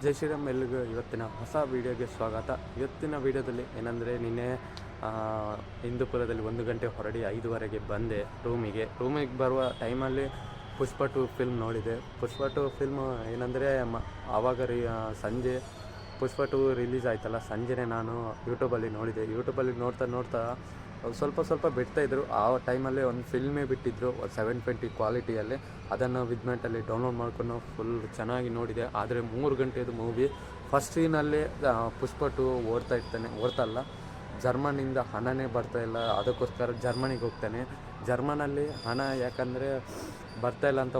ಜೈ ಶ್ರೀರಾಮ್, ಎಲ್ಲಿಗೂ ಇವತ್ತಿನ ಹೊಸ ವೀಡಿಯೋಗೆ ಸ್ವಾಗತ. ಇವತ್ತಿನ ವೀಡಿಯೋದಲ್ಲಿ ಏನಂದರೆ, ನಿನ್ನೆ ಹಿಂದೂಪುರದಲ್ಲಿ 1 ಗಂಟೆ ಹೊರಡಿ 5:15ಗೆ ಬಂದೆ ರೂಮಿಗೆ ಬರುವ ಟೈಮಲ್ಲಿ ಪುಷ್ಪ 2 ಫಿಲ್ಮ್ ನೋಡಿದೆ. ಪುಷ್ಪ 2 ಫಿಲ್ಮ್ ಏನಂದರೆ ಆವಾಗ ಸಂಜೆ ಪುಷ್ಪ 2 ರಿಲೀಸ್ ಆಯ್ತಲ್ಲ, ಸಂಜೆನೇ ನಾನು ಯೂಟ್ಯೂಬಲ್ಲಿ ನೋಡಿದೆ. ಯೂಟ್ಯೂಬಲ್ಲಿ ನೋಡ್ತಾ ಸ್ವಲ್ಪ ಬಿಡ್ತಾಯಿದ್ರು. ಆ ಟೈಮಲ್ಲಿ ಒಂದು ಫಿಲ್ಮೇ ಬಿಟ್ಟಿದ್ದರು 720 ಕ್ವಾಲಿಟಿಯಲ್ಲಿ. ಅದನ್ನು ವಿದ್ಮೆಂಟಲ್ಲಿ ಡೌನ್ಲೋಡ್ ಮಾಡ್ಕೊಂಡು ಫುಲ್ ಚೆನ್ನಾಗಿ ನೋಡಿದೆ. ಆದರೆ 3 ಗಂಟೆದು ಮೂವಿ. ಫಸ್ಟ್ ಸೀನಲ್ಲಿ ಪುಷ್ಪ 2 ಓಡ್ತಲ್ಲ, ಜರ್ಮನಿಂದ ಹಣನೇ ಬರ್ತಾಯಿಲ್ಲ, ಅದಕ್ಕೋಸ್ಕರ ಜರ್ಮನಿಗೆ ಹೋಗ್ತಾನೆ. ಜರ್ಮನಲ್ಲಿ ಹಣ ಯಾಕಂದರೆ ಬರ್ತಾಯಿಲ್ಲ ಅಂತ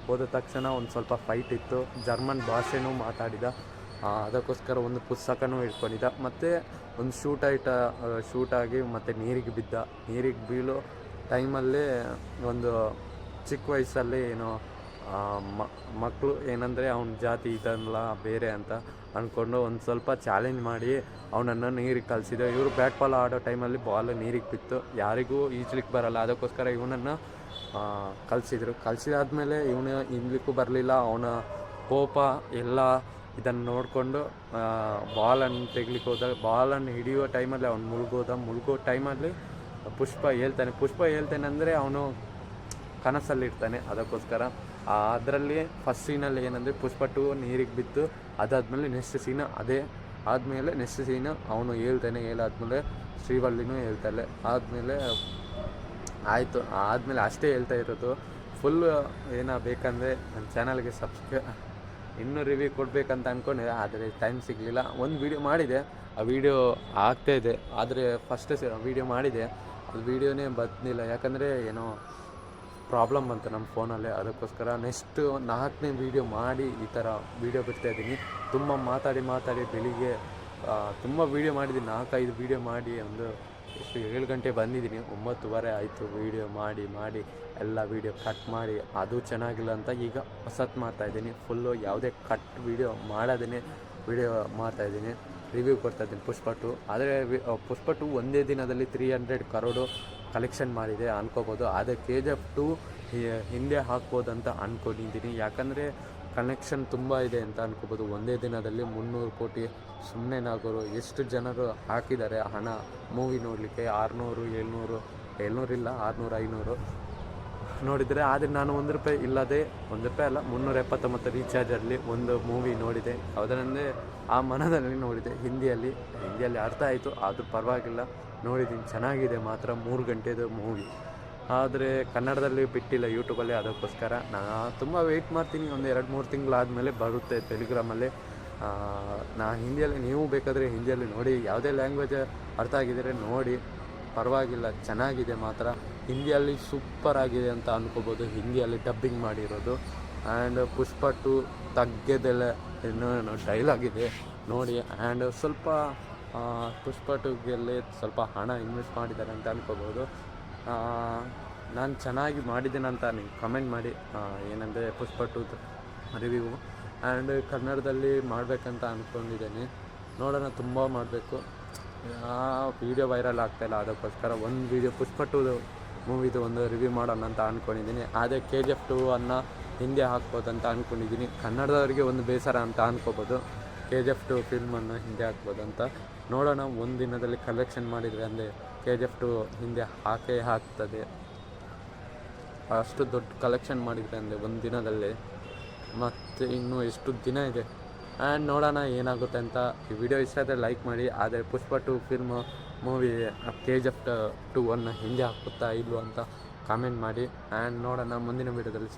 ಹೋದ ತಕ್ಷಣ ಒಂದು ಸ್ವಲ್ಪ ಫೈಟ್ ಇತ್ತು, ಜರ್ಮನ್ ಭಾಷೆನೂ ಮಾತಾಡಿದ. ಅದಕ್ಕೋಸ್ಕರ ಒಂದು ಪುಸ್ತಕನೂ ಇಟ್ಕೊಂಡಿದ್ದ. ಮತ್ತು ಒಂದು ಶೂಟಾಗಿ ಮತ್ತು ನೀರಿಗೆ ಬೀಳೋ ಟೈಮಲ್ಲಿ ಒಂದು ಚಿಕ್ಕ ವಯಸ್ಸಲ್ಲಿ ಏನೋ ಮಕ್ಕಳು ಏನಂದರೆ ಅವನ ಜಾತಿ ಇದಲ್ಲ ಬೇರೆ ಅಂತ ಅಂದ್ಕೊಂಡು ಒಂದು ಸ್ವಲ್ಪ ಚಾಲೆಂಜ್ ಮಾಡಿ ಅವನನ್ನು ನೀರಿಗೆ ಕಳಿಸಿದ. ಇವರು ಬ್ಯಾಟ್ ಬಾಲ್ ಆಡೋ ಟೈಮಲ್ಲಿ ಬಾಲ್ ನೀರಿಗೆ ಬಿತ್ತು, ಯಾರಿಗೂ ಈಜ್ಲಿಕ್ಕೆ ಬರಲ್ಲ, ಅದಕ್ಕೋಸ್ಕರ ಇವನನ್ನು ಕಳಿಸಿದಾದ್ಮೇಲೆ ಇವನು ಈಜ್ಲಿಕ್ಕೂ ಬರಲಿಲ್ಲ. ಅವನ ಕೋಪ ಎಲ್ಲ ಇದನ್ನು ನೋಡಿಕೊಂಡು ಬಾಲನ್ನು ತೆಗಿಲಿಕ್ಕೆ ಹೋದಾಗ, ಬಾಲನ್ನು ಹಿಡಿಯುವ ಟೈಮಲ್ಲಿ ಅವನು ಮುಳುಗೋ ಟೈಮಲ್ಲಿ ಪುಷ್ಪ ಹೇಳ್ತಾನೆ ಅಂದರೆ ಅವನು ಕನಸಲ್ಲಿರ್ತಾನೆ. ಅದಕ್ಕೋಸ್ಕರ ಅದರಲ್ಲಿ ಫಸ್ಟ್ ಸೀನಲ್ಲಿ ಏನಂದರೆ ಪುಷ್ಪ 2 ನೀರಿಗೆ ಬಿದ್ದು, ಅದಾದಮೇಲೆ ನೆಕ್ಸ್ಟ್ ಸೀನು ಅವನು ಹೇಳಾದ್ಮೇಲೆ ಶ್ರೀವಳ್ಳಿನೂ ಹೇಳ್ತಾಳೆ. ಆದಮೇಲೆ ಅಷ್ಟೇ ಹೇಳ್ತಾ ಇರೋದು. ಫುಲ್ ಬೇಕಂದರೆ ನನ್ನ ಚಾನಲ್ಗೆ ಇನ್ನೂ ರಿವ್ಯೂ ಕೊಡಬೇಕಂತ ಅಂದ್ಕೊಂಡೆ, ಆದರೆ ಟೈಮ್ ಸಿಗಲಿಲ್ಲ. ಒಂದು ವೀಡಿಯೋ ಮಾಡಿದೆ, ಆ ವಿಡಿಯೋ ಆಗ್ತಾಯಿದೆ, ಆದರೆ ಫಸ್ಟ್ ವೀಡಿಯೋ ಮಾಡಿದೆ, ಅದು ವೀಡಿಯೋನೇ ಬಂದಿಲ್ಲ. ಯಾಕಂದರೆ ಏನೋ ಪ್ರಾಬ್ಲಮ್ ಬಂತು ನಮ್ಮ ಫೋನಲ್ಲೇ. ಅದಕ್ಕೋಸ್ಕರ ನೆಕ್ಸ್ಟ್ 4ನೇ ವೀಡಿಯೋ ಮಾಡಿ ಈ ಥರ ವೀಡಿಯೋ ಬಿಡ್ತಾಯಿದ್ದೀನಿ. ತುಂಬ ಮಾತಾಡಿ ಬೆಳಿಗ್ಗೆ ತುಂಬ ವೀಡಿಯೋ ಮಾಡಿದ್ದೀನಿ, 4-5 ವೀಡಿಯೋ ಮಾಡಿ ಒಂದು 7 ಗಂಟೆ ಬಂದಿದ್ದೀನಿ. 9:15 ಆಯಿತು ವೀಡಿಯೋ ಮಾಡಿ ಎಲ್ಲ ವೀಡಿಯೋ ಕಟ್ ಮಾಡಿ, ಅದು ಚೆನ್ನಾಗಿಲ್ಲ ಅಂತ ಈಗ ಹೊಸತು ಮಾಡ್ತಾಯಿದ್ದೀನಿ. ಫುಲ್ಲು ಯಾವುದೇ ಕಟ್ ವೀಡಿಯೋ ಮಾಡೋದೇ ವೀಡಿಯೋ ಮಾಡ್ತಾಯಿದ್ದೀನಿ, ರಿವ್ಯೂ ಕೊಡ್ತಾಯಿದ್ದೀನಿ ಪುಷ್ಪ 2. ಆದರೆ ಪುಷ್ಪ 2 ಒಂದೇ ದಿನದಲ್ಲಿ 300 crore ಕಲೆಕ್ಷನ್ ಮಾಡಿದೆ ಅನ್ಕೋಬೋದು. ಆದರೆ KGF 2 ಹಿಂದೆ ಹಾಕ್ಬೋದಂತ ಅಂದ್ಕೊಂಡಿದ್ದೀನಿ, ಯಾಕಂದರೆ ಕನೆಕ್ಷನ್ ತುಂಬ ಇದೆ ಅಂತ ಅನ್ಕೋಬೋದು. ಒಂದೇ ದಿನದಲ್ಲಿ 300 ಕೋಟಿ ಸುಮ್ಮನೆ ನಾಗೋರು ಎಷ್ಟು ಜನರು ಹಾಕಿದ್ದಾರೆ ಹಣ ಮೂವಿ ನೋಡಲಿಕ್ಕೆ. 600, 700 ಇಲ್ಲ, 600, 500 ನೋಡಿದರೆ. ಆದರೆ ನಾನು ₹1 ಇಲ್ಲದೆ, ₹1 ಅಲ್ಲ, 379 ರೀಚಾರ್ಜಲ್ಲಿ ಒಂದು ಮೂವಿ ನೋಡಿದೆ. ಯಾವುದರಂದರೆ ಆ ಮನದಲ್ಲಿ ನೋಡಿದೆ, ಹಿಂದಿಯಲ್ಲಿ ಅರ್ಥ ಆಯಿತು, ಅದು ಪರವಾಗಿಲ್ಲ, ನೋಡಿದ್ದೀನಿ, ಚೆನ್ನಾಗಿದೆ ಮಾತ್ರ. 3 ಗಂಟೆದು ಮೂವಿ, ಆದರೆ ಕನ್ನಡದಲ್ಲಿ ಬಿಟ್ಟಿಲ್ಲ ಯೂಟ್ಯೂಬಲ್ಲಿ. ಅದಕ್ಕೋಸ್ಕರ ನಾನು ತುಂಬ ವೆಯ್ಟ್ ಮಾಡ್ತೀನಿ. ಒಂದು 2-3 ತಿಂಗಳಾದಮೇಲೆ ಬರುತ್ತೆ ಟೆಲಿಗ್ರಾಮಲ್ಲಿ. ಹಿಂದಿಯಲ್ಲಿ, ನೀವು ಬೇಕಾದರೆ ಹಿಂದಿಯಲ್ಲಿ ನೋಡಿ, ಯಾವುದೇ ಲ್ಯಾಂಗ್ವೇಜ್ ಅರ್ಥ ಆಗಿದ್ದರೆ ನೋಡಿ, ಪರವಾಗಿಲ್ಲ, ಚೆನ್ನಾಗಿದೆ ಮಾತ್ರ. ಹಿಂದಿಯಲ್ಲಿ ಸೂಪರ್ ಆಗಿದೆ ಅಂತ ಅನ್ಕೋಬೋದು, ಹಿಂದಿಯಲ್ಲಿ ಡಬ್ಬಿಂಗ್ ಮಾಡಿರೋದು. ಆ್ಯಂಡ್ ಪುಷ್ಪ 2 ತಗ್ಗೆದೆಲ್ಲ ಇನ್ನೂ ಡೈಲಾಗ್ ಇದೆ ನೋಡಿ. ಆ್ಯಂಡ್ ಸ್ವಲ್ಪ ಪುಷ್ಪ 2ಗೆಲ್ಲೇ ಸ್ವಲ್ಪ ಹಣ ಇನ್ವೆಸ್ಟ್ ಮಾಡಿದ್ದಾರೆ ಅಂತ ಅನ್ಕೋಬೋದು. ನಾನು ಚೆನ್ನಾಗಿ ಮಾಡಿದ್ದೇನೆ ಅಂತ ನೀವು ಕಮೆಂಟ್ ಮಾಡಿ. ಏನಂದರೆ ಪುಷ್ಪ 2 ರಿವ್ಯೂ ಆ್ಯಂಡ್ ಕನ್ನಡದಲ್ಲಿ ಮಾಡಬೇಕಂತ ಅಂದ್ಕೊಂಡಿದ್ದೇನೆ. ನೋಡೋಣ, ತುಂಬ ಮಾಡಬೇಕು. ವೀಡಿಯೋ ವೈರಲ್ ಆಗ್ತಾಯಿಲ್ಲ, ಅದಕ್ಕೋಸ್ಕರ ಒಂದು ವೀಡಿಯೋ ಪುಷ್ಪ 2 ಮೂವಿದು ಒಂದು ರಿವ್ಯೂ ಮಾಡೋಣ ಅಂತ ಅಂದ್ಕೊಂಡಿದ್ದೀನಿ. ಆದರೆ KGF 2 ಹಿಂದೆ ಹಾಕ್ಬೋದಂತ ಅಂದ್ಕೊಂಡಿದ್ದೀನಿ. ಕನ್ನಡದವರಿಗೆ ಒಂದು ಬೇಸರ ಅಂತ ಅಂದ್ಕೋಬೋದು, KGF 2 ಫಿಲ್ಮನ್ನು ಹಿಂದೆ ಹಾಕ್ಬೋದಂತ. ನೋಡೋಣ, ಒಂದು ದಿನದಲ್ಲಿ ಕಲೆಕ್ಷನ್ ಮಾಡಿದರೆ ಅಂದರೆ KGF 2 ಹಿಂದೆ ಹಾಕ್ತದೆ. ಅಷ್ಟು ದೊಡ್ಡ ಕಲೆಕ್ಷನ್ ಮಾಡಿದರೆ ಅಂದರೆ ಒಂದು ದಿನದಲ್ಲೇ. ಮತ್ತು ಇನ್ನೂ ಎಷ್ಟು ದಿನ ಇದೆ. ಆ್ಯಂಡ್ ನೋಡೋಣ ಏನಾಗುತ್ತೆ ಅಂತ. ಈ ವಿಡಿಯೋ ಇಷ್ಟ ಆದರೆ ಲೈಕ್ ಮಾಡಿ. ಆದರೆ ಪುಷ್ಪ 2 ಮೂವಿ KGF 2 ಹಿಂದೆ ಹಾಕುತ್ತಾ ಇಲ್ವೋ ಅಂತ ಕಾಮೆಂಟ್ ಮಾಡಿ. ಆ್ಯಂಡ್ ನೋಡೋಣ ಮುಂದಿನ ವೀಡಿಯೋದಲ್ಲಿ.